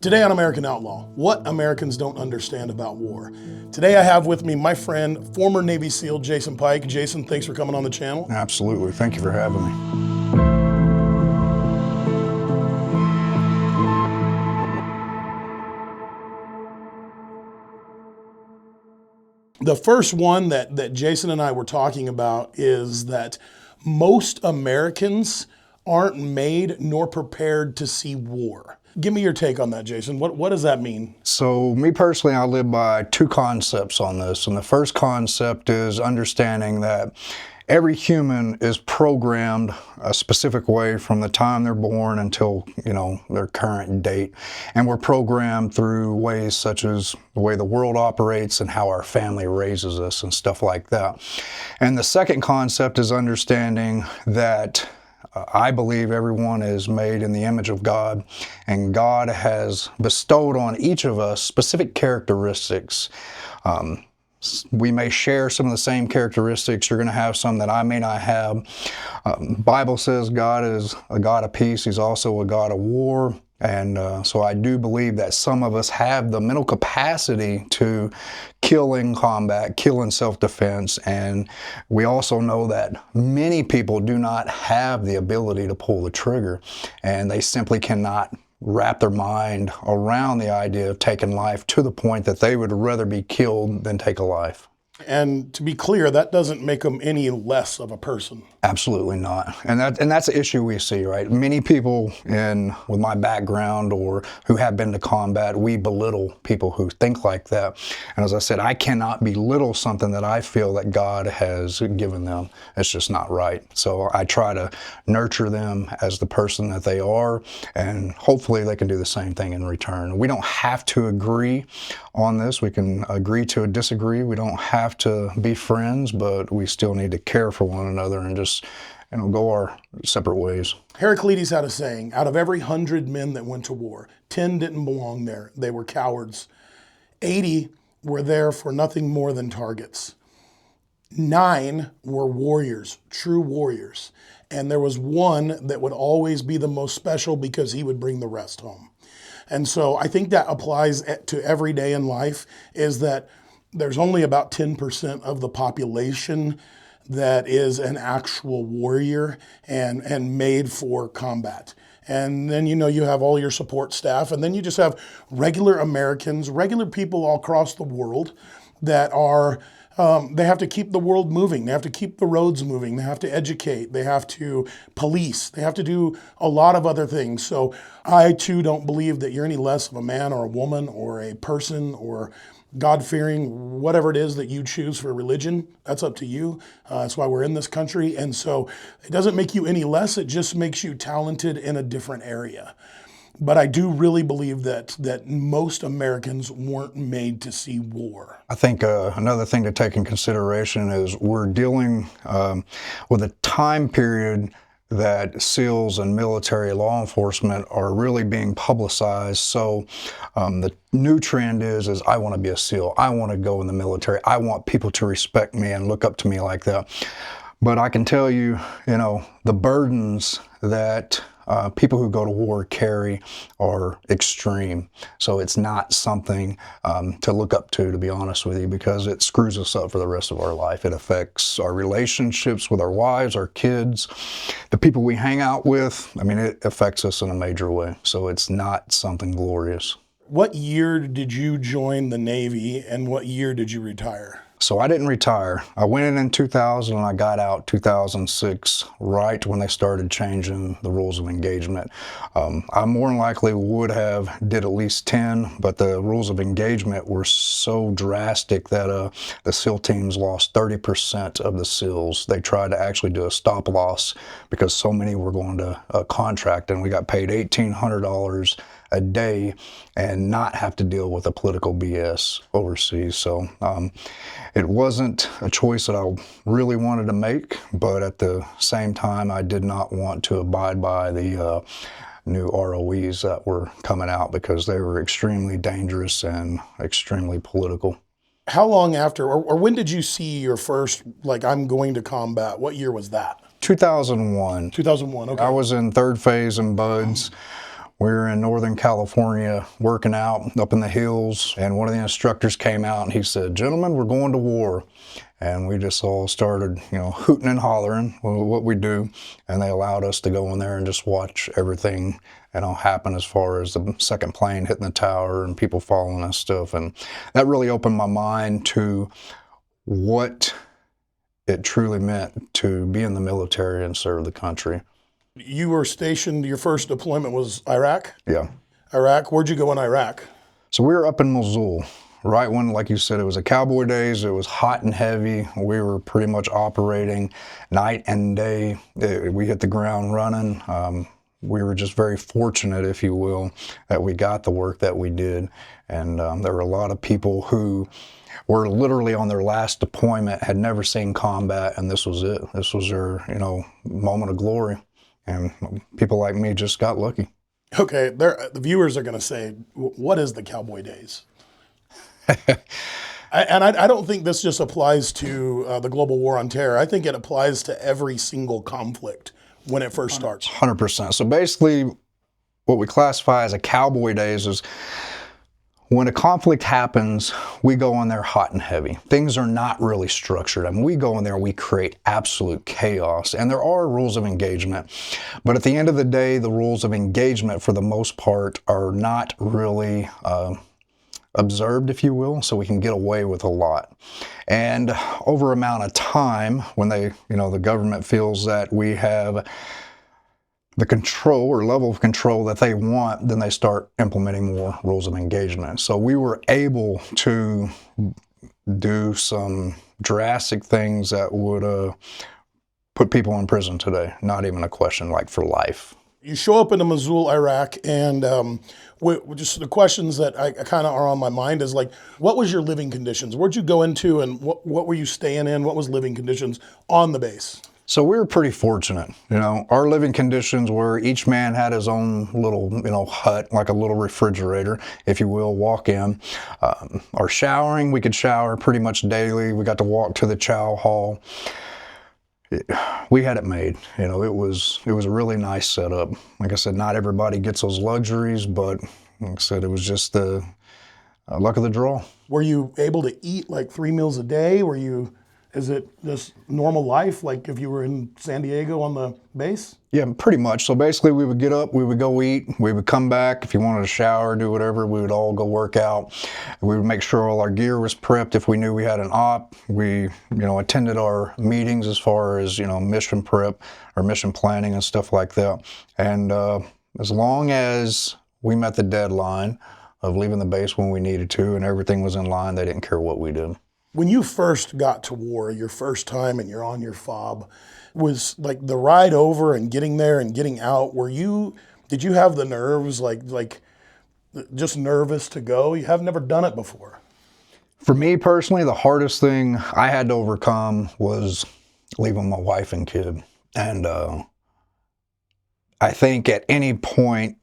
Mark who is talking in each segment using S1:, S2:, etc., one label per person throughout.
S1: Today on American Outlaw, what Americans don't understand about war. Today I have with me my friend, former Navy SEAL Jason Pike. Jason, thanks for coming on the channel.
S2: Absolutely, thank you for having me.
S1: The first one that Jason and I were talking about is that most Americans aren't made nor prepared to see war. Give me your take on that, Jason. What does that mean?
S2: So me personally, I live by two concepts on this. And the first concept is understanding that every human is programmed a specific way from the time they're born until, their current date. And we're programmed through ways such as the way the world operates and how our family raises us and stuff like that. And the second concept is understanding that I believe everyone is made in the image of God, and God has bestowed on each of us specific characteristics. We may share some of the same characteristics. You're going to have some that I may not have. Bible says God is a God of peace. He's also a God of war. And so I do believe that some of us have the mental capacity to kill in combat, kill in self-defense. And we also know that many people do not have the ability to pull the trigger, and they simply cannot wrap their mind around the idea of taking life to the point that they would rather be killed than take a life.
S1: And to be clear, that doesn't make them any less of a person.
S2: Absolutely not. And that's the issue we see, right? Many people with my background or who have been to combat, we belittle people who think like that. And as I said, I cannot belittle something that I feel that God has given them. It's just not right. So I try to nurture them as the person that they are, and hopefully they can do the same thing in return. We don't have to agree on this. We can agree to disagree. We don't have to be friends, but we still need to care for one another and just go our separate ways.
S1: Heraclitus had a saying, out of every 100 men that went to war, 10 didn't belong there. They were cowards. 80 were there for nothing more than targets. 9 were warriors, true warriors. And there was one that would always be the most special because he would bring the rest home. And so I think that applies to every day in life, is that there's only about 10% of the population that is an actual warrior and made for combat. And then, you have all your support staff, and then you just have regular Americans, regular people all across the world that are, they have to keep the world moving. They have to keep the roads moving. They have to educate. They have to police. They have to do a lot of other things. So I too don't believe that you're any less of a man or a woman or a person or God-fearing, whatever it is that you choose for religion. That's up to you. That's why we're in this country. And so it doesn't make you any less. It just makes you talented in a different area. But I do really believe that most Americans weren't made to see war.
S2: I think another thing to take in consideration is we're dealing with a time period that SEALs and military law enforcement are really being publicized. So the new trend is I want to be a SEAL. I want to go in the military. I want people to respect me and look up to me like that. But I can tell you, the burdens that people who go to war carry are extreme. So it's not something to look up to be honest with you, because it screws us up for the rest of our life. It affects our relationships with our wives, our kids, the people we hang out with. It affects us in a major way. So it's not something glorious.
S1: What year did you join the Navy, and what year did you retire?
S2: So I didn't retire. I went in 2000 and I got out 2006, right when they started changing the rules of engagement. I more than likely would have did at least 10, but the rules of engagement were so drastic that the SEAL teams lost 30% of the SEALs. They tried to actually do a stop loss because so many were going to contract, and we got paid $1,800 a day and not have to deal with the political BS overseas. So it wasn't a choice that I really wanted to make, but at the same time, I did not want to abide by the new ROEs that were coming out because they were extremely dangerous and extremely political.
S1: How long after, or when did you see your first, I'm going to combat? What year was that?
S2: 2001.
S1: 2001, okay.
S2: I was in third phase in BUD/S. We were in Northern California working out up in the hills, and one of the instructors came out and he said, "Gentlemen, we're going to war." And we just all started, hooting and hollering what we do. And they allowed us to go in there and just watch everything, happen as far as the second plane hitting the tower and people falling and stuff. And that really opened my mind to what it truly meant to be in the military and serve the country.
S1: You were stationed, your first deployment was Iraq?
S2: Yeah.
S1: Iraq, where'd you go in Iraq?
S2: So we were up in Mosul. Right when, like you said, it was a cowboy days, it was hot and heavy. We were pretty much operating night and day. We hit the ground running. We were just very fortunate, if you will, that we got the work that we did. And there were a lot of people who were literally on their last deployment, had never seen combat, and this was it. This was their, moment of glory. And people like me just got lucky.
S1: Okay, the viewers are going to say, what is the cowboy days? I don't think this just applies to the global war on terror. I think it applies to every single conflict when it first starts.
S2: 100%. So basically, what we classify as a cowboy days is when a conflict happens, we go in there hot and heavy. Things are not really structured. I mean, we go in there, we create absolute chaos. And there are rules of engagement. But at the end of the day, the rules of engagement, for the most part, are not really observed, if you will, so we can get away with a lot. And over amount of time, when the government feels that we have the control or level of control that they want, then they start implementing more rules of engagement. So we were able to do some drastic things that would put people in prison today. Not even a question, like for life.
S1: You show up into Mosul, Iraq, and just the questions that I kind of are on my mind is like, what was your living conditions? Where'd you go into, and what were you staying in? What was living conditions on the base?
S2: So we were pretty fortunate. Our living conditions were each man had his own little, hut, like a little refrigerator, if you will, walk in. Our showering, we could shower pretty much daily. We got to walk to the chow hall. We had it made. It was a really nice setup. Like I said, not everybody gets those luxuries, but like I said, it was just the luck of the draw.
S1: Were you able to eat like 3 meals a day? Is it just normal life, like if you were in San Diego on the base?
S2: Yeah, pretty much. So basically we would get up, we would go eat, we would come back. If you wanted to shower, do whatever, we would all go work out. We would make sure all our gear was prepped. If we knew we had an op, we, attended our meetings as far as, mission prep or mission planning and stuff like that. And as long as we met the deadline of leaving the base when we needed to and everything was in line, they didn't care what we did.
S1: When you first got to war, your first time and you're on your fob, was like the ride over and getting there and getting out, did you have the nerves, like just nervous to go? You have never done it before.
S2: For me personally, the hardest thing I had to overcome was leaving my wife and kid. And I think at any point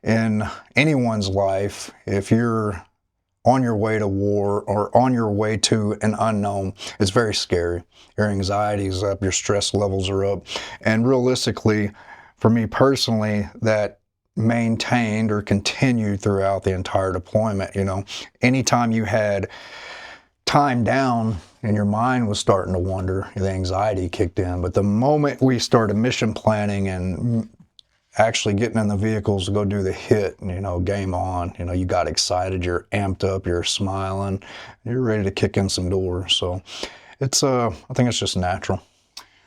S2: in anyone's life, if you're on your way to war or on your way to an unknown, it's very scary. Your anxiety is up, your stress levels are up. And realistically, for me personally, that maintained or continued throughout the entire deployment. Anytime you had time down and your mind was starting to wander, the anxiety kicked in. But the moment we started mission planning and actually getting in the vehicles to go do the hit, game on, you got excited, you're amped up, you're smiling, you're ready to kick in some doors. So it's, I think it's just natural.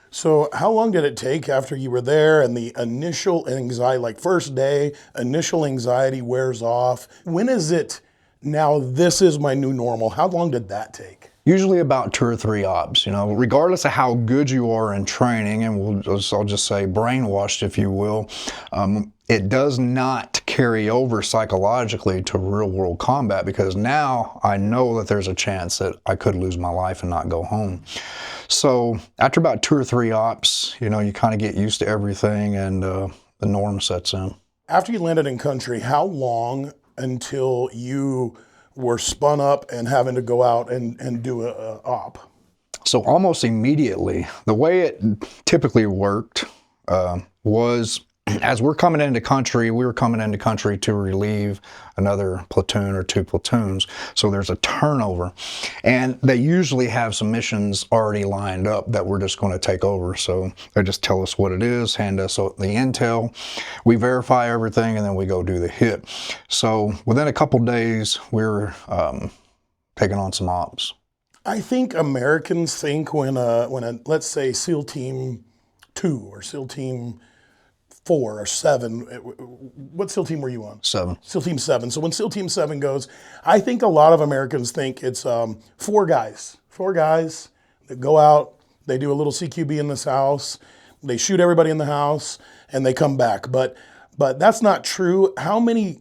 S1: So how long did it take after you were there and the initial anxiety, like first day, initial anxiety wears off? When is it, now this is my new normal? How long did that take?
S2: Usually about 2 or 3 ops, regardless of how good you are in training, and I'll just say brainwashed, if you will, it does not carry over psychologically to real world combat, because now I know that there's a chance that I could lose my life and not go home. So after about 2 or 3 ops, you kind of get used to everything and the norm sets in.
S1: After you landed in country, how long until you were spun up and having to go out and do a op?
S2: So almost immediately. The way it typically worked was as we're coming into country, we were coming into country to relieve another platoon or 2 platoons. So there's a turnover. And they usually have some missions already lined up that we're just going to take over. So they just tell us what it is, hand us the intel, we verify everything, and then we go do the hit. So within a couple days, we're taking on some ops.
S1: I think Americans think when a let's say SEAL Team 2 or SEAL Team 4 or 7, what SEAL team were you on?
S2: 7.
S1: SEAL Team 7. So when SEAL Team 7 goes, I think a lot of Americans think it's 4 guys that go out, they do a little CQB in this house, they shoot everybody in the house, and they come back. But that's not true. How many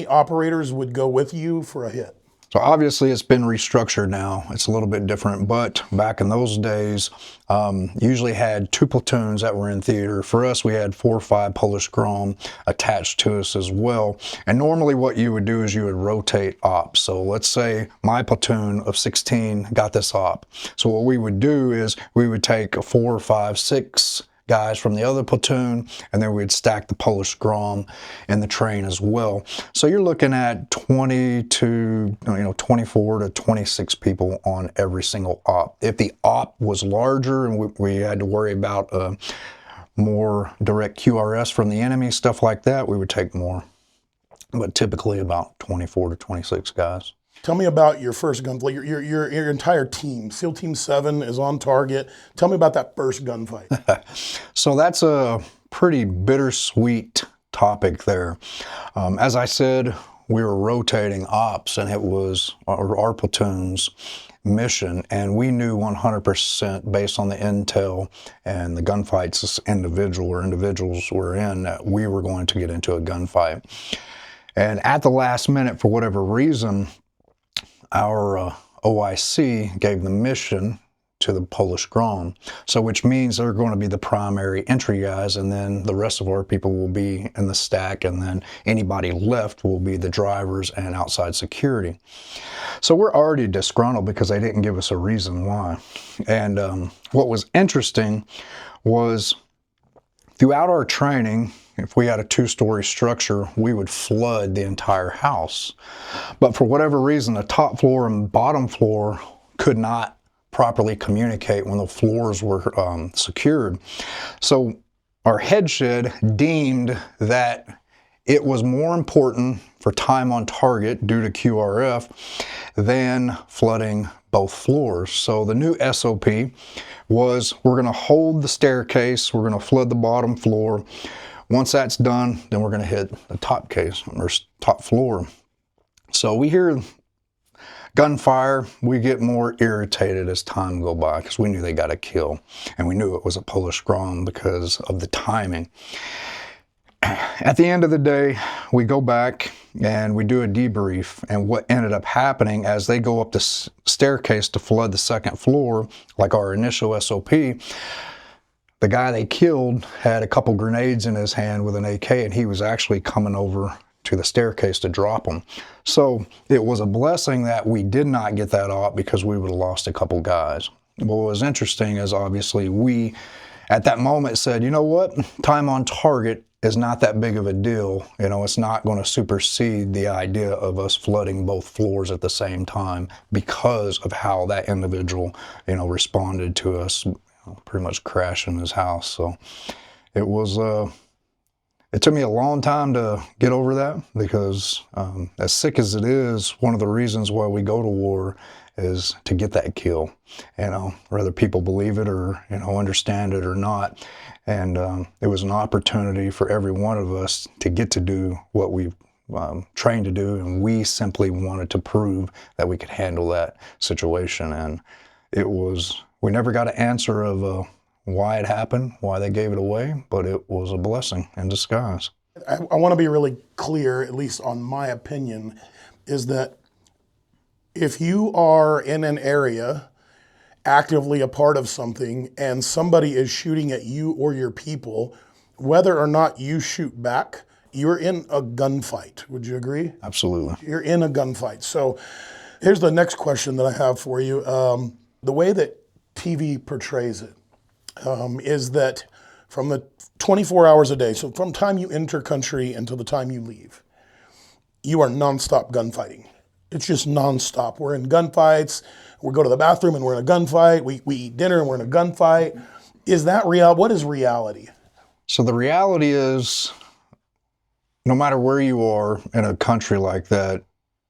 S1: operators would go with you for a hit?
S2: So obviously it's been restructured now. It's a little bit different, but back in those days, usually had 2 platoons that were in theater. For us, we had 4 or 5 Polish Grom attached to us as well. And normally what you would do is you would rotate ops. So let's say my platoon of 16 got this op. So what we would do is we would take 4 or 5, 6 guys from the other platoon, and then we'd stack the Polish Grom in the train as well. So you're looking at 20 to 24 to 26 people on every single op. If the op was larger and we had to worry about more direct QRS from the enemy, stuff like that, we would take more. But typically about 24 to 26 guys.
S1: Tell me about your first gunfight. Your entire team, SEAL Team 7 is on target. Tell me about that first gunfight.
S2: So that's a pretty bittersweet topic there. As I said, we were rotating ops, and it was our platoon's mission, and we knew 100% based on the intel and the gunfights this individuals were in that we were going to get into a gunfight. And at the last minute, for whatever reason, our OIC gave the mission to the Polish Grom, so which means they're going to be the primary entry guys, and then the rest of our people will be in the stack, and then anybody left will be the drivers and outside security. So we're already disgruntled because they didn't give us a reason why. And what was interesting was throughout our training, if we had a 2-story structure, we would flood the entire house. But for whatever reason, the top floor and bottom floor could not properly communicate when the floors were secured. So our head shed deemed that it was more important for time on target due to QRF than flooding both floors. So the new SOP was we're going to hold the staircase, we're going to flood the bottom floor. Once that's done, then we're going to hit the top case or top floor. So we hear gunfire, we get more irritated as time go by because we knew they got a kill, and we knew it was a Polish Grom because of the timing. At the end of the day, we go back and we do a debrief, and what ended up happening as they go up the staircase to flood the second floor, like our initial SOP, the guy they killed had a couple grenades in his hand with an AK, and he was actually coming over to the staircase to drop them. So it was a blessing that we did not get that op because we would have lost a couple guys. But what was interesting is obviously we, at that moment, said, you know what, time on target is not that big of a deal. You know, it's not going to supersede the idea of us flooding both floors at the same time because of how that individual, responded to us pretty much crashing his house. So it was, it took me a long time to get over that because as sick as it is, one of the reasons why we go to war is to get that kill, whether people believe it or, understand it or not. And it was an opportunity for every one of us to get to do what we trained to do, and we simply wanted to prove that we could handle that situation. And it was, we never got an answer of why it happened, why they gave it away, but it was a blessing in disguise.
S1: I want to be really clear, at least on my opinion, is that if you are in an area actively a part of something and somebody is shooting at you or your people, whether or not you shoot back, you're in a gunfight. Would you agree?
S2: Absolutely.
S1: You're in a gunfight. So here's the next question that I have for you. The way that TV portrays it is that from the 24 hours a day, so from time you enter country until the time you leave, you are nonstop gunfighting. It's just nonstop. We're in gunfights. We go to the bathroom and we're in a gunfight. We eat dinner and we're in a gunfight. Is that real? What is reality?
S2: So the reality is, no matter where you are in a country like that,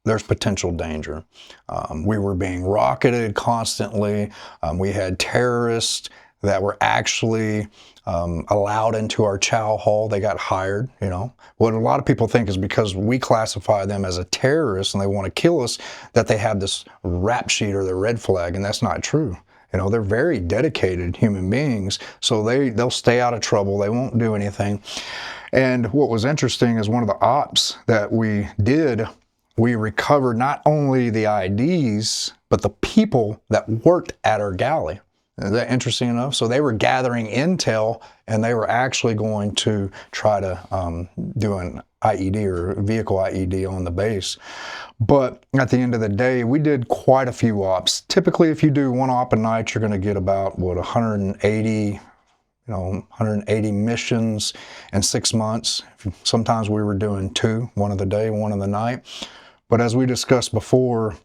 S2: there's potential danger. We were being rocketed constantly. We had terrorists that were actually allowed into our chow hall. They got hired, you know. What a lot of people think is because we classify them as a terrorist and they want to kill us, that they have this rap sheet or the red flag, and that's not true. You know, they're very dedicated human beings, so they'll stay out of trouble. They won't do anything. And what was interesting is one of the ops that we did, we recovered not only the IDs, but the people that worked at our galley. Is that interesting enough? So they were gathering intel, and they were actually going to try to do an IED or vehicle IED on the base. But at the end of the day, we did quite a few ops. Typically, if you do one op a night, you're going to get about, 180 missions in 6 months. Sometimes we were doing two, one of the day, one of the night. But as we discussed before,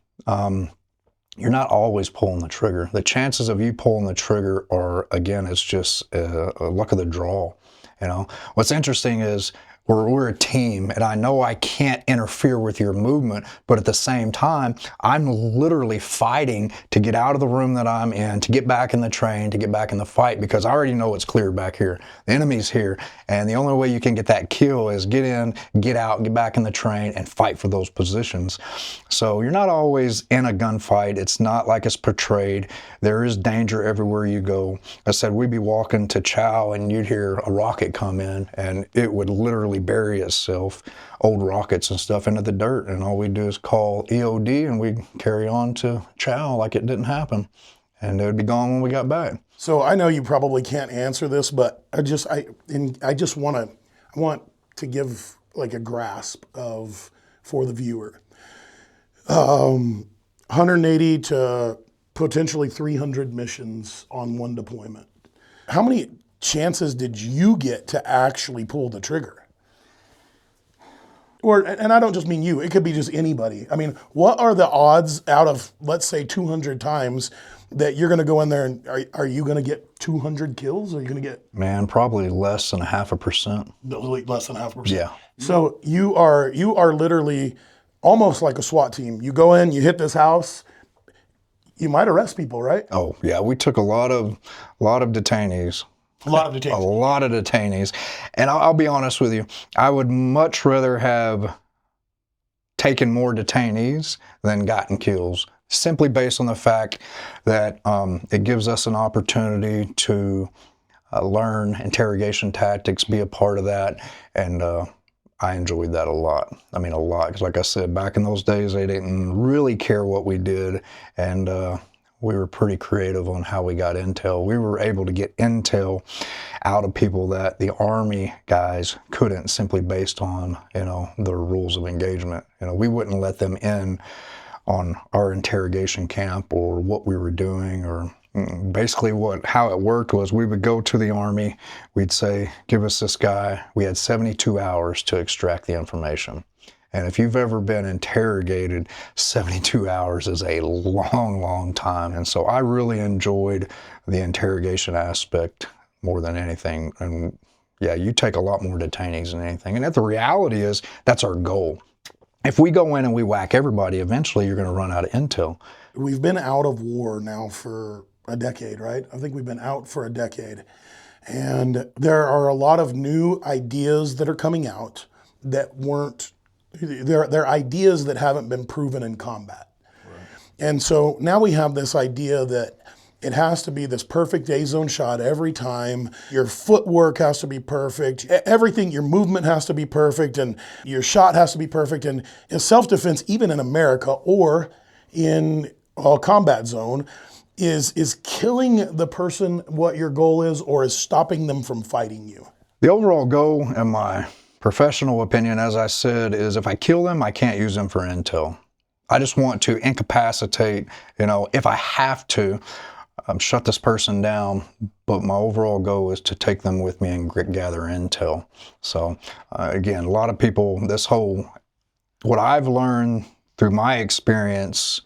S2: you're not always pulling the trigger. The chances of you pulling the trigger are, again, it's just a luck of the draw. You know, what's interesting is we're a team, and I know I can't interfere with your movement, but at the same time, I'm literally fighting to get out of the room that I'm in, to get back in the train, to get back in the fight, because I already know it's clear back here. The enemy's here, and the only way you can get that kill is get in, get out, get back in the train, and fight for those positions. So you're not always in a gunfight. It's not like it's portrayed. There is danger everywhere you go. I said we'd be walking to chow, and you'd hear a rocket come in, and it would literally bury itself, old rockets and stuff, into the dirt, and all we do is call EOD, and we carry on to chow like it didn't happen, and it would be gone when we got back.
S1: So I know you probably can't answer this, but I want to give like a grasp of, for the viewer, 180 to potentially 300 missions on one deployment. How many chances did you get to actually pull the trigger? And I don't just mean you, it could be just anybody. I mean, what are the odds out of, let's say, 200 times that you're going to go in there and are you going to get 200 kills? Are you going to get?
S2: Man, probably less than 0.5%.
S1: Less than 0.5%.
S2: Yeah.
S1: So you are literally almost like a SWAT team. You go in, you hit this house, you might arrest people, right?
S2: Oh yeah, we took a lot of detainees.
S1: A lot of detainees.
S2: A lot of detainees. And I'll be honest with you, I would much rather have taken more detainees than gotten kills, simply based on the fact that it gives us an opportunity to learn interrogation tactics, be a part of that, and I enjoyed that a lot. I mean, a lot, because like I said, back in those days, they didn't really care what we did, and we were pretty creative on how we got intel. We were able to get intel out of people that the Army guys couldn't, simply based on, you know, the rules of engagement. You know, we wouldn't let them in on our interrogation camp or what we were doing, or basically how it worked was we would go to the Army, we'd say, give us this guy. We had 72 hours to extract the information. And if you've ever been interrogated, 72 hours is a long, long time. And so I really enjoyed the interrogation aspect more than anything. And yeah, you take a lot more detainees than anything. And the reality is, that's our goal. If we go in and we whack everybody, eventually you're going to run out of intel.
S1: We've been out of war now for a decade, right? I think we've been out for a decade. And there are a lot of new ideas that are coming out that weren't, they're ideas that haven't been proven in combat. Right. And so now we have this idea that it has to be this perfect A-zone shot every time. Your footwork has to be perfect. Everything, your movement has to be perfect, and your shot has to be perfect. And in self-defense, even in America or in a combat zone, is killing the person what your goal is, or is stopping them from fighting you?
S2: The overall goal, in my professional opinion, as I said, is if I kill them, I can't use them for intel. I just want to incapacitate, you know, if I have to, shut this person down, but my overall goal is to take them with me and gather intel. So again, a lot of people, what I've learned through my experience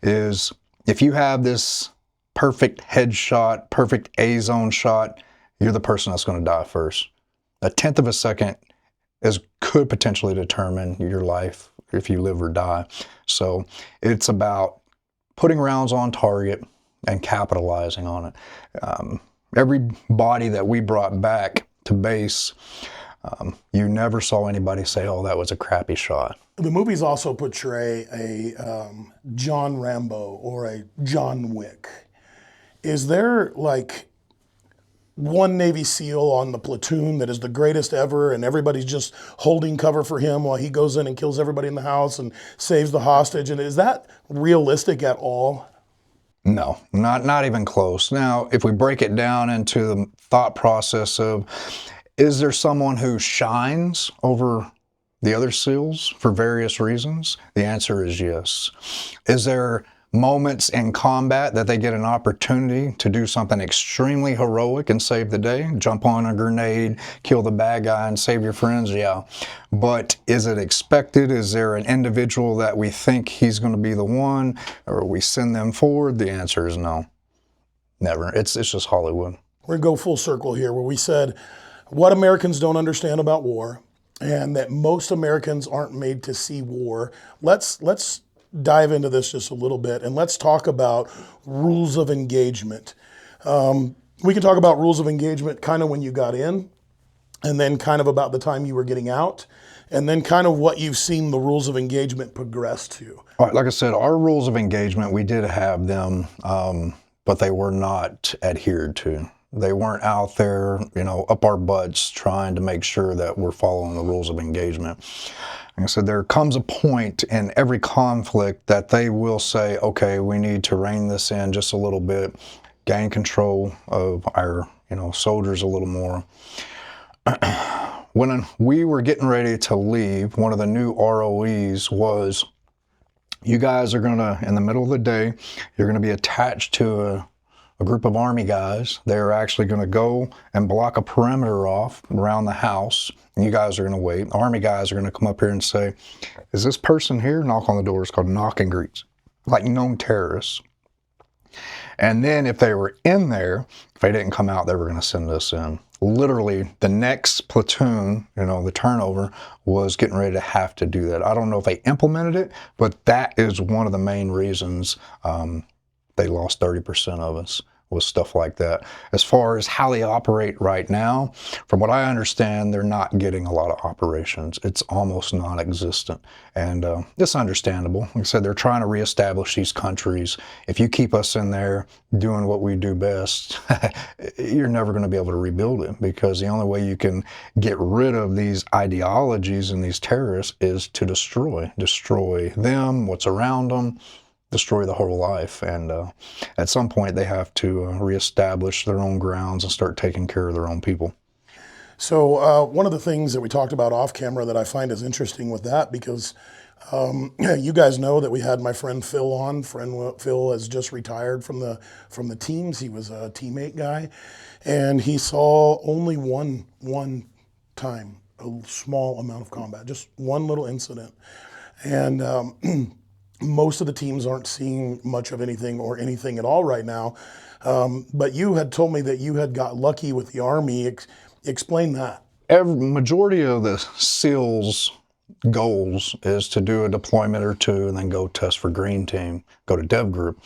S2: is if you have this perfect headshot, perfect A-zone shot, you're the person that's going to die first. A tenth of a second could potentially determine your life if you live or die. So it's about putting rounds on target and capitalizing on it. Every body that we brought back to base, you never saw anybody say, oh, that was a crappy shot.
S1: The movies also portray a John Rambo or a John Wick. Is there like one Navy SEAL on the platoon that is the greatest ever and everybody's just holding cover for him while he goes in and kills everybody in the house and saves the hostage? And is that realistic at all?
S2: No, not even close. Now, if we break it down into the thought process of, is there someone who shines over the other SEALs for various reasons? The answer is yes. Is there moments in combat that they get an opportunity to do something extremely heroic and save the day? Jump on a grenade, kill the bad guy, and save your friends? Yeah. But is it expected? Is there an individual that we think he's going to be the one, or we send them forward? The answer is no. Never. It's just Hollywood.
S1: We're going to go full circle here where we said what Americans don't understand about war and that most Americans aren't made to see war. Let's dive into this just a little bit and let's talk about rules of engagement. We can talk about rules of engagement kind of when you got in, and then kind of about the time you were getting out, and then kind of what you've seen the rules of engagement progress to.
S2: All right, like I said, our rules of engagement, we did have them, but they were not adhered to. They weren't out there, up our butts trying to make sure that we're following the rules of engagement. Like I said, there comes a point in every conflict that they will say, okay, we need to rein this in just a little bit, gain control of our, soldiers a little more. When we were getting ready to leave, one of the new ROEs was, you guys are gonna, in the middle of the day, you're gonna be attached to a group of Army guys. They're actually gonna go and block a perimeter off around the house, and you guys are gonna wait. Army guys are gonna come up here and say, is this person here? Knock on the door. It's called knock and greets, like known terrorists. And then if they were in there, if they didn't come out, they were gonna send us in. Literally, the next platoon, the turnover, was getting ready to have to do that. I don't know if they implemented it, but that is one of the main reasons they lost 30% of us, was stuff like that. As far as how they operate right now, from what I understand, they're not getting a lot of operations. It's almost non-existent, and it's understandable. Like I said, they're trying to reestablish these countries. If you keep us in there doing what we do best, you're never going to be able to rebuild it, because the only way you can get rid of these ideologies and these terrorists is to destroy them, what's around them, destroy the whole life. And at some point they have to reestablish their own grounds and start taking care of their own people.
S1: So one of the things that we talked about off camera that I find is interesting with that, because you guys know that we had my friend Phil on. Phil has just retired from the teams. He was a teammate guy, and he saw only one time a small amount of combat, just one little incident. And most of the teams aren't seeing much of anything or anything at all right now. But you had told me that you had got lucky with the Army. Explain that.
S2: Majority of the SEALs' goals is to do a deployment or two and then go test for Green Team, go to Dev Group.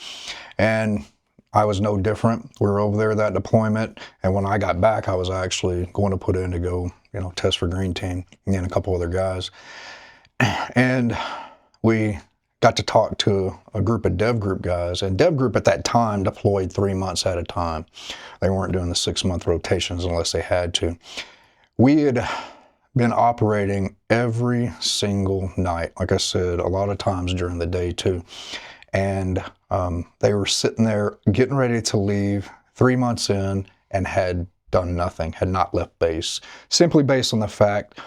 S2: And I was no different. We were over there that deployment, and when I got back, I was actually going to put in to go, test for Green Team, and a couple other guys. And we got to talk to a group of Dev Group guys, and Dev Group at that time deployed 3 months at a time. They weren't doing the 6-month rotations unless they had to. We had been operating every single night, like I said, a lot of times during the day too. And they were sitting there getting ready to leave 3 months in and had done nothing, had not left base, simply based on the fact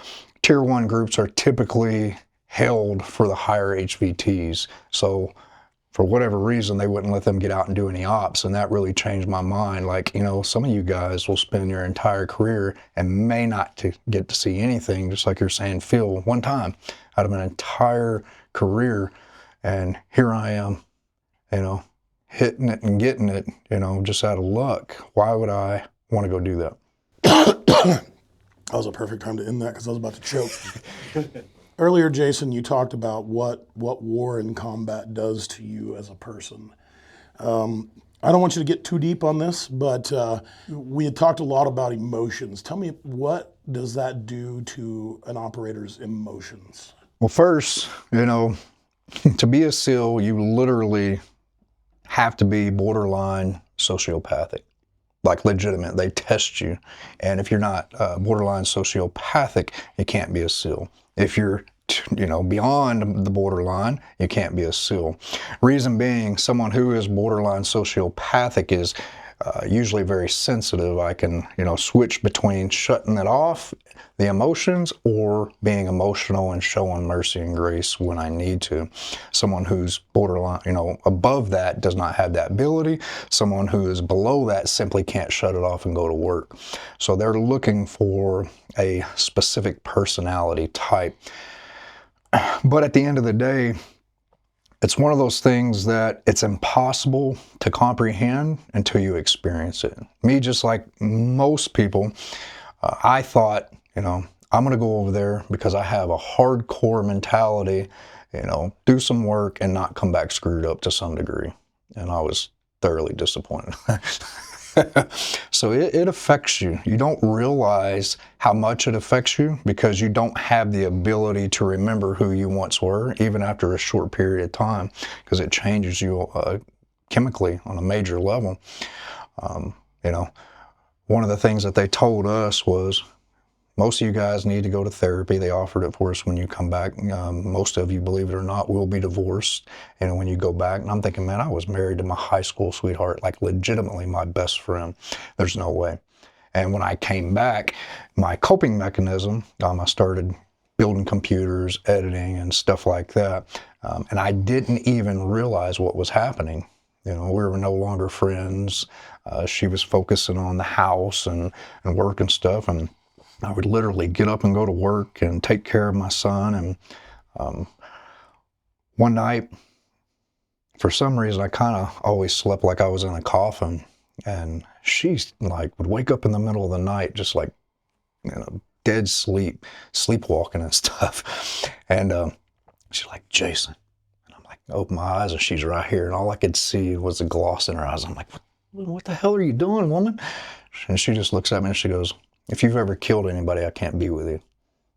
S2: Tier 1 groups are typically held for the higher HVTs. So for whatever reason, they wouldn't let them get out and do any ops. And that really changed my mind. Like, you know, some of you guys will spend your entire career and may not get to see anything, just like you're saying, Phil, one time out of an entire career. And here I am, you know, hitting it and getting it, you know, just out of luck. Why would I want to go do that?
S1: That was a perfect time to end that because I was about to choke. Earlier, Jason, you talked about what war and combat does to you as a person. I don't want you to get too deep on this, but we had talked a lot about emotions. Tell me, what does that do to an operator's emotions?
S2: Well, first, you know, to be a SEAL, you literally have to be borderline sociopathic. Like legitimate, they test you. And if you're not borderline sociopathic, you can't be a SEAL. If you're, you know, beyond the borderline, you can't be a SEAL. Reason being, someone who is borderline sociopathic is usually very sensitive. I can, you know, switch between shutting it off, the emotions, or being emotional and showing mercy and grace when I need to. Someone who's borderline, you know, above that does not have that ability. Someone who is below that simply can't shut it off and go to work. So they're looking for a specific personality type. But at the end of the day, it's one of those things that it's impossible to comprehend until you experience it. Me, just like most people, I thought, you know, I'm going to go over there because I have a hardcore mentality, you know, do some work and not come back screwed up to some degree. And I was thoroughly disappointed. So it affects you. You don't realize how much it affects you because you don't have the ability to remember who you once were, even after a short period of time, because it changes you chemically on a major level. You know, one of the things that they told us was, most of you guys need to go to therapy. They offered it for us when you come back. Most of you, believe it or not, will be divorced. And when you go back, and I'm thinking, man, I was married to my high school sweetheart, like legitimately my best friend. There's no way. And when I came back, my coping mechanism, I started building computers, editing, and stuff like that. And I didn't even realize what was happening. You know, we were no longer friends. She was focusing on the house and work and stuff. And I would literally get up and go to work and take care of my son. And one night, for some reason, I kind of always slept like I was in a coffin. And she like would wake up in the middle of the night, just like, you know, dead sleep, sleepwalking and stuff. And she's like, Jason. And I'm like, open my eyes and she's right here. And all I could see was the gloss in her eyes. I'm like, what the hell are you doing, woman? And she just looks at me and she goes, if you've ever killed anybody, I can't be with you.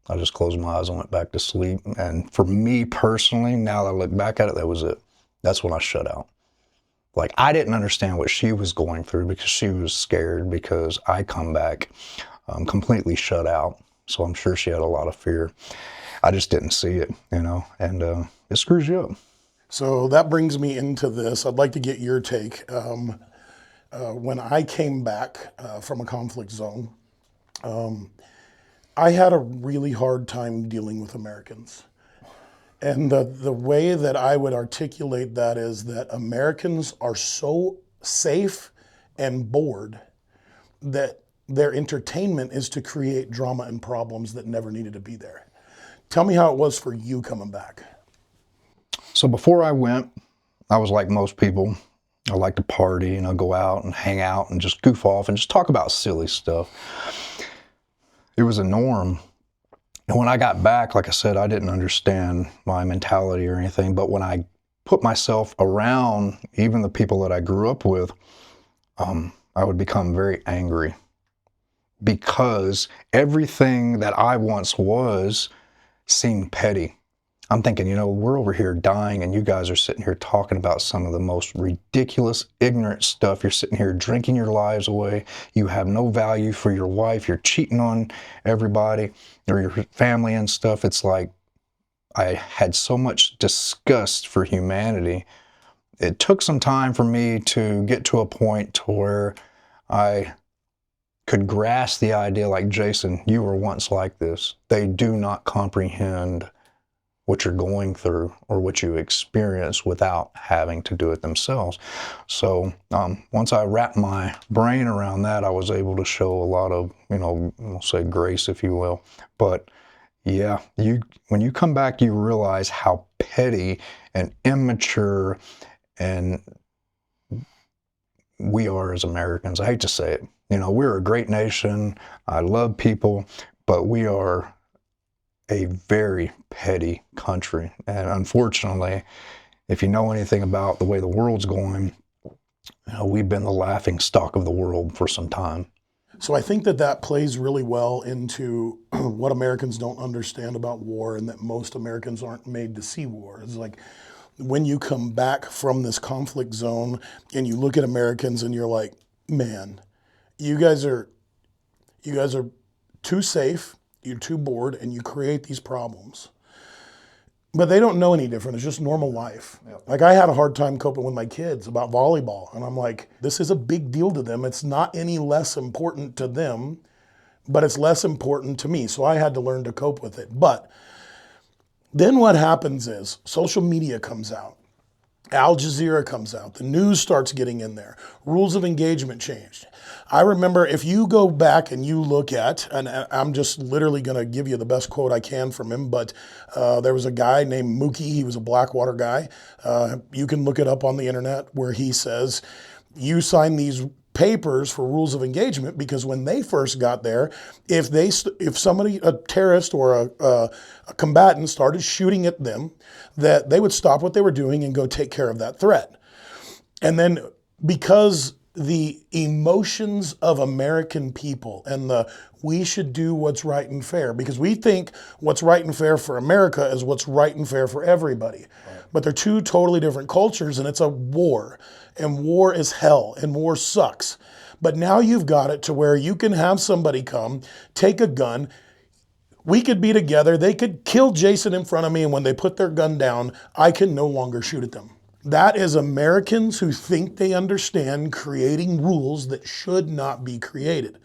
S2: I just closed my eyes and went back to sleep. And for me personally, now that I look back at it, that was it. That's when I shut out. Like, I didn't understand what she was going through because she was scared because I come back completely shut out. So I'm sure she had a lot of fear. I just didn't see it, you know, and it screws you up.
S1: So that brings me into this. I'd like to get your take. When I came back from a conflict zone, I had a really hard time dealing with Americans. And the way that I would articulate that is that Americans are so safe and bored that their entertainment is to create drama and problems that never needed to be there. Tell me how it was for you coming back.
S2: So before I went, I was like most people. I like to party, you know, go out and hang out and just goof off and just talk about silly stuff. It was a norm. And when I got back, like I said, I didn't understand my mentality or anything. But when I put myself around even the people that I grew up with, I would become very angry because everything that I once was seemed petty. I'm thinking, you know, we're over here dying and you guys are sitting here talking about some of the most ridiculous, ignorant stuff. You're sitting here drinking your lives away. You have no value for your wife. You're cheating on everybody or your family and stuff. It's like I had so much disgust for humanity. It took some time for me to get to a point to where I could grasp the idea like, Jason, you were once like this. They do not comprehend what you're going through or what you experience without having to do it themselves. So once I wrapped my brain around that, I was able to show a lot of, we'll say grace, if you will. But yeah, when you come back, you realize how petty and immature and we are as Americans. I hate to say it. We're a great nation. I love people, but we are a very petty country. And unfortunately, if you know anything about the way the world's going, we've been the laughing stock of the world for some time.
S1: So I think that plays really well into what Americans don't understand about war, and that most Americans aren't made to see war. It's like when you come back from this conflict zone and you look at Americans and you're like, man, you guys are too safe, you're too bored, and you create these problems. But they don't know any different. It's just normal life. Yep. Like I had a hard time coping with my kids about volleyball. And I'm like, this is a big deal to them. It's not any less important to them, but it's less important to me. So I had to learn to cope with it. But then what happens is social media comes out. Al Jazeera comes out. The news starts getting in there. Rules of engagement changed. I remember if you go back and you look at, and I'm just literally going to give you the best quote I can from him, but there was a guy named Mookie. He was a Blackwater guy. You can look it up on the internet where he says, you sign these papers for rules of engagement because when they first got there, if somebody, a terrorist or a combatant started shooting at them, that they would stop what they were doing and go take care of that threat. And then because the emotions of American people and we should do what's right and fair, because we think what's right and fair for America is what's right and fair for everybody. Right. But they're two totally different cultures, and it's a war. And war is hell, and war sucks. But now you've got it to where you can have somebody come, take a gun, we could be together, they could kill Jason in front of me, and when they put their gun down, I can no longer shoot at them. That is Americans who think they understand creating rules that should not be created.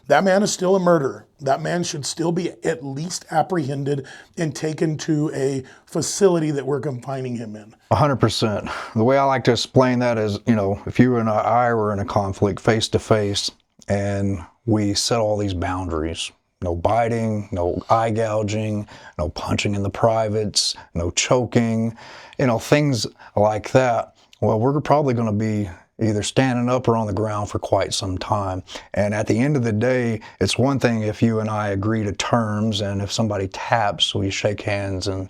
S1: That man is still a murderer. That man should still be at least apprehended and taken to a facility that we're confining him in.
S2: 100%. The way I like to explain that is, if you and I were in a conflict face to face and we set all these boundaries, no biting, no eye gouging, no punching in the privates, no choking, things like that. Well, we're probably going to be either standing up or on the ground for quite some time. And at the end of the day, it's one thing if you and I agree to terms, and if somebody taps, we shake hands and,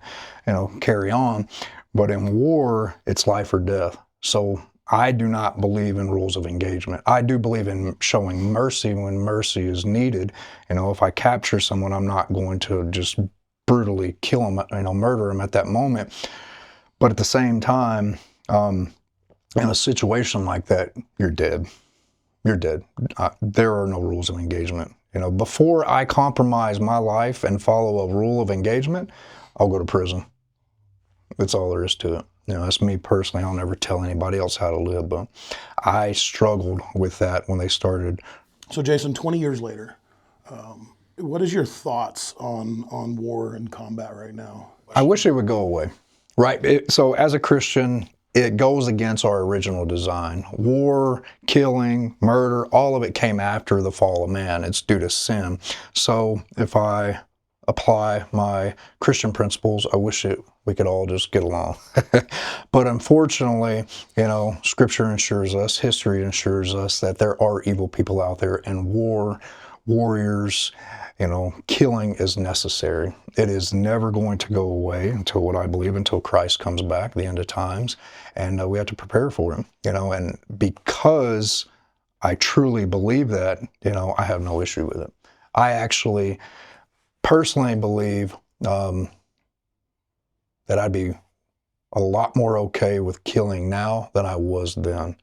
S2: carry on. But in war, it's life or death. So I do not believe in rules of engagement. I do believe in showing mercy when mercy is needed. If I capture someone, I'm not going to just brutally kill them, murder them at that moment. But at the same time, in a situation like that, you're dead. You're dead. There are no rules of engagement. Before I compromise my life and follow a rule of engagement, I'll go to prison. That's all there is to it. That's me personally. I'll never tell anybody else how to live, but I struggled with that when they started.
S1: So Jason, 20 years later, what is your thoughts on war and combat right now?
S2: I wish it would go away. Right. So as a Christian, it goes against our original design. War, killing, murder, all of it came after the fall of man. It's due to sin. So if I apply my Christian principles, I wish we could all just get along. But unfortunately, Scripture ensures us, history ensures us that there are evil people out there, and warriors, killing is necessary. It is never going to go away until what I believe, until Christ comes back, the end of times. And we have to prepare for him, and because I truly believe that, I have no issue with it. I actually personally believe that I'd be a lot more okay with killing now than I was then.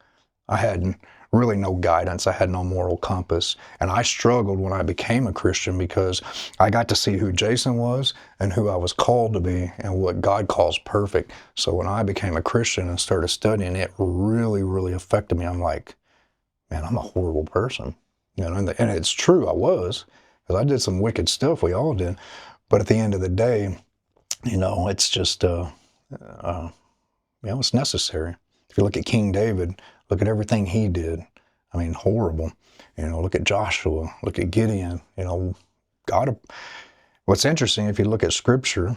S2: I had really no guidance. I had no moral compass. And I struggled when I became a Christian because I got to see who Jason was and who I was called to be and what God calls perfect. So when I became a Christian and started studying, it really, really affected me. I'm like, man, I'm a horrible person. And it's true, I was, because I did some wicked stuff. We all did. But at the end of the day, It's just, it's necessary. If you look at King David, look at everything he did. I mean, horrible. Look at Joshua, look at Gideon. God. What's interesting, if you look at Scripture,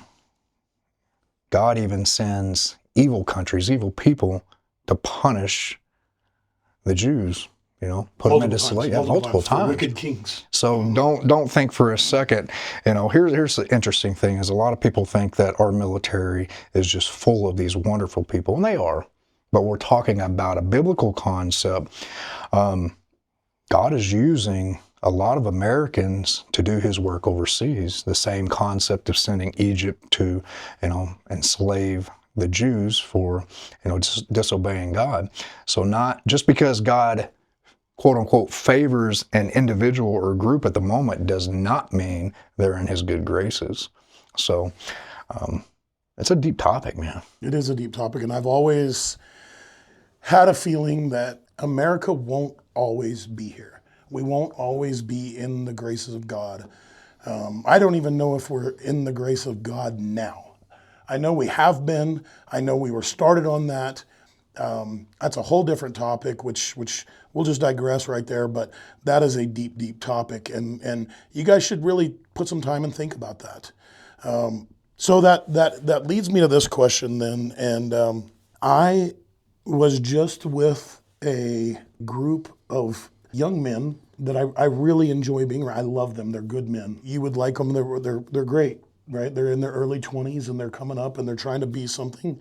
S2: God even sends evil countries, evil people to punish the Jews. Put them into slavery multiple times.
S1: Wicked kings.
S2: So don't think for a second. Here's the interesting thing: is a lot of people think that our military is just full of these wonderful people, and they are. But we're talking about a biblical concept. God is using a lot of Americans to do His work overseas. The same concept of sending Egypt to, enslave the Jews for, disobeying God. So not just because God, quote unquote, favors an individual or group at the moment does not mean they're in His good graces. So it's a deep topic, man.
S1: It is a deep topic, and I've always had a feeling that America won't always be here. We won't always be in the graces of God. I don't even know if we're in the grace of God now. I know we have been. I know we were started on that. That's a whole different topic, which we'll just digress right there. But that is a deep, deep topic, and you guys should really put some time and think about that. So that leads me to this question then, and I was just with a group of young men that I really enjoy being around. I love them. They're good men. You would like them. They're great, right? They're in their early 20s and they're coming up and they're trying to be something.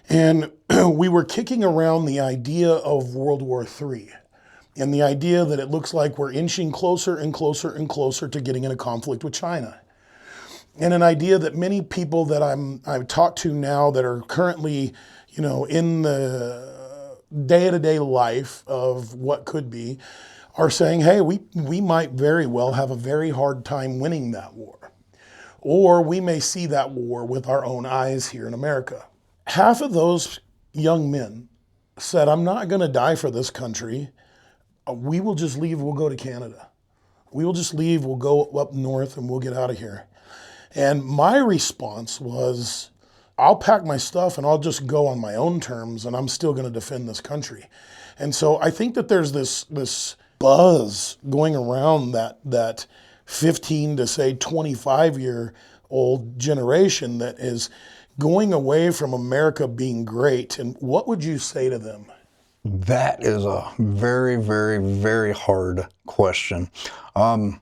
S1: And we were kicking around the idea of World War III and the idea that it looks like we're inching closer and closer and closer to getting in a conflict with China. And an idea that many people that I've talked to now that are currently, in the day-to-day life of what could be, are saying, hey, we might very well have a very hard time winning that war. Or we may see that war with our own eyes here in America. Half of those young men said, I'm not going to die for this country. We will just leave. We'll go to Canada. We will just leave. We'll go up north and we'll get out of here. And my response was, I'll pack my stuff and I'll just go on my own terms and I'm still going to defend this country. And so I think that there's this buzz going around that 15 to say 25-year-old generation that is going away from America being great. And what would you say to them?
S2: That is a very, very, very hard question. I'm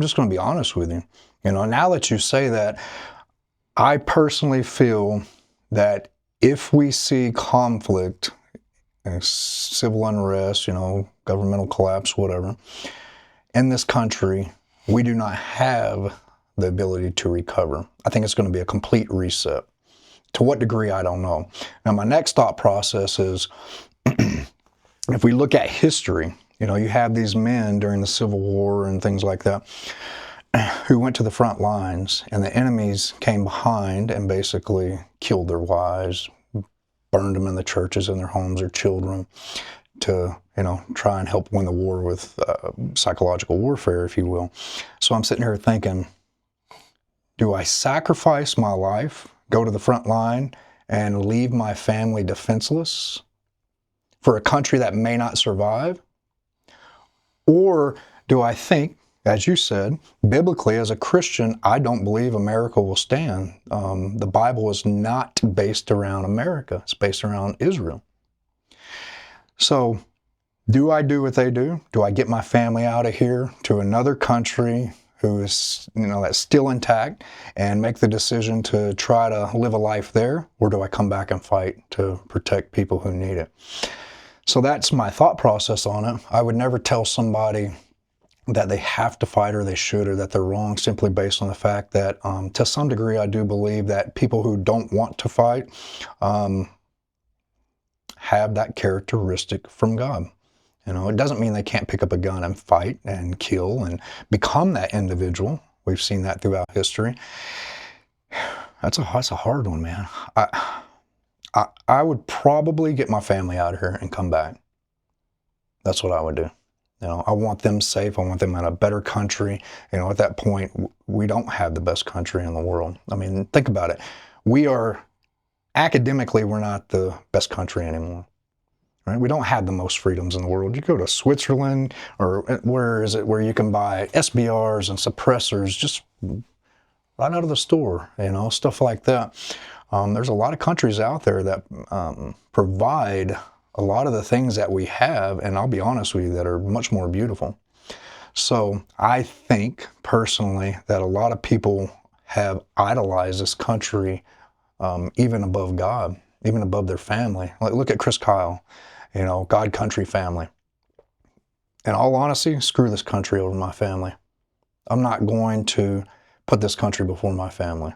S2: just going to be honest with you. Now that you say that, I personally feel that if we see conflict, civil unrest, governmental collapse, whatever, in this country, we do not have the ability to recover. I think it's going to be a complete reset. To what degree, I don't know. Now, my next thought process is, if we look at history, you have these men during the Civil War and things like that, who went to the front lines, and the enemies came behind and basically killed their wives, burned them in the churches in their homes, or children, to try and help win the war with psychological warfare, if you will. So I'm sitting here thinking, do I sacrifice my life, go to the front line, and leave my family defenseless for a country that may not survive? Or do I think, as you said, biblically, as a Christian, I don't believe America will stand. The Bible is not based around America. It's based around Israel. So do I do what they do? Do I get my family out of here to another country who is, that's still intact, and make the decision to try to live a life there? Or do I come back and fight to protect people who need it? So that's my thought process on it. I would never tell somebody that they have to fight or they should, or that they're wrong, simply based on the fact that to some degree I do believe that people who don't want to fight have that characteristic from God. It doesn't mean they can't pick up a gun and fight and kill and become that individual. We've seen that throughout history. That's a hard one, man. I would probably get my family out of here and come back. That's what I would do. You know, I want them safe. I want them in a better country. You know, at that point, we don't have the best country in the world. I mean, think about it. Academically, we're not the best country anymore. Right? We don't have the most freedoms in the world. You go to Switzerland, or where is it, where you can buy SBRs and suppressors just right out of the store, you know, stuff like that. There's a lot of countries out there that provide a lot of the things that we have, and I'll be honest with you, that are much more beautiful. So I think personally that a lot of people have idolized this country even above God, even above their family. Like, look at Chris Kyle, you know, God, country, family. In all honesty, screw this country over my family. I'm not going to put this country before my family.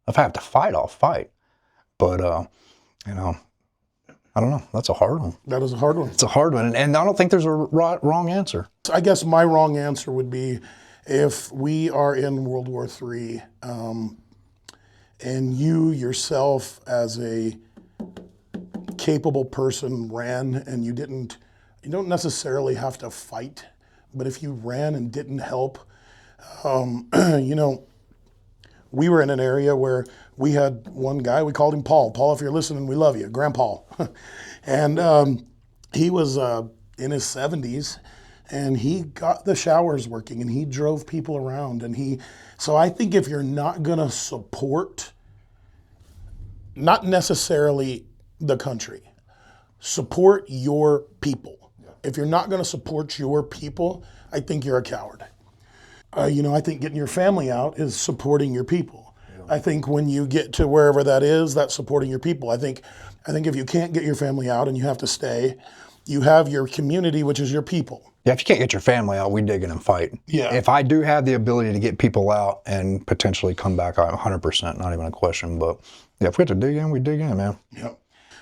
S2: If I have to fight, I'll fight. But, you know, I don't know. That's a hard one.
S1: That is a hard one.
S2: It's a hard one. And I don't think there's a wrong answer.
S1: I guess my wrong answer would be, if we are in World War III, and you yourself as a capable person ran, and you don't necessarily have to fight, but if you ran and didn't help, you know, we were in an area where we had one guy, we called him Paul. Paul, if you're listening, we love you, Grandpa. And he was in his 70s, and he got the showers working, and he drove people around. So I think if you're not gonna support, not necessarily the country, support your people. If you're not gonna support your people, I think you're a coward. You know, I think getting your family out is supporting your people. Yeah. I think when you get to wherever that is, that's supporting your people. I think if you can't get your family out and you have to stay, you have your community, which is your people.
S2: Yeah, if you can't get your family out, we dig in and fight.
S1: Yeah.
S2: If I do have the ability to get people out and potentially come back, 100%, not even a question. But yeah, if we have to dig in, we dig in, man.
S1: Yeah.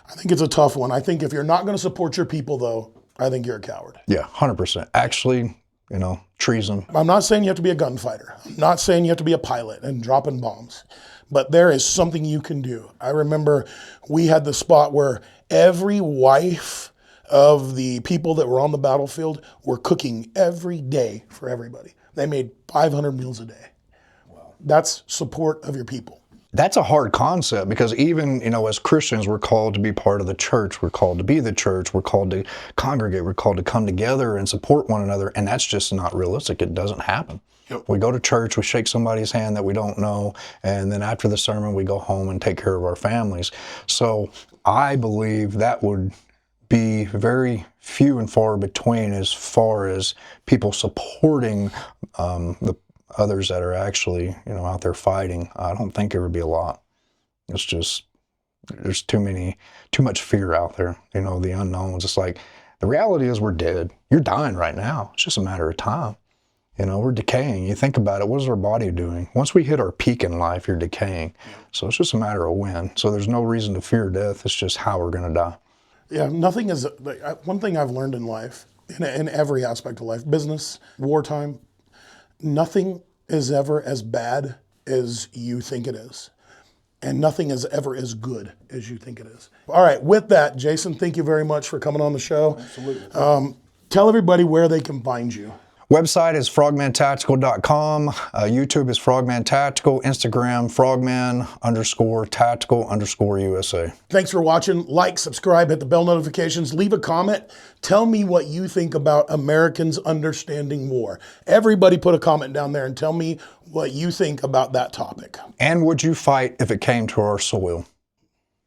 S1: I think it's a tough one. I think if you're not going to support your people, though, I think you're a coward.
S2: Yeah, 100%. Actually, you know, treason.
S1: I'm not saying you have to be a gunfighter. I'm not saying you have to be a pilot and dropping bombs. But there is something you can do. I remember we had the spot where every wife of the people that were on the battlefield were cooking every day for everybody. They made 500 meals a day. Wow. That's support of your people.
S2: That's a hard concept, because even, you know, as Christians, we're called to be part of the church. We're called to be the church. We're called to congregate. We're called to come together and support one another. And that's just not realistic. It doesn't happen. Yep. We go to church, we shake somebody's hand that we don't know, and then after the sermon, we go home and take care of our families. So I believe that would be very few and far between as far as people supporting the others that are actually, you know, out there fighting. I don't think it would be a lot. It's just, there's too much fear out there, you know, the unknowns. It's like, the reality is we're dead. You're dying right now. It's just a matter of time. You know, we're decaying. You think about it, what is our body doing? Once we hit our peak in life, you're decaying. So it's just a matter of when. So there's no reason to fear death. It's just how we're going to die.
S1: Yeah, nothing is, one thing I've learned in life, in every aspect of life, business, wartime, nothing is ever as bad as you think it is. And nothing is ever as good as you think it is. All right, with that, Jason, thank you very much for coming on the show.
S2: Absolutely.
S1: Tell everybody where they can find you.
S2: Website is frogmantactical.com. YouTube is Frogman Tactical. Instagram, Frogman_Tactical_USA.
S1: Thanks for watching. Like, subscribe, hit the bell notifications, leave a comment. Tell me what you think about Americans understanding war. Everybody put a comment down there and tell me what you think about that topic.
S2: And would you fight if it came to our soil?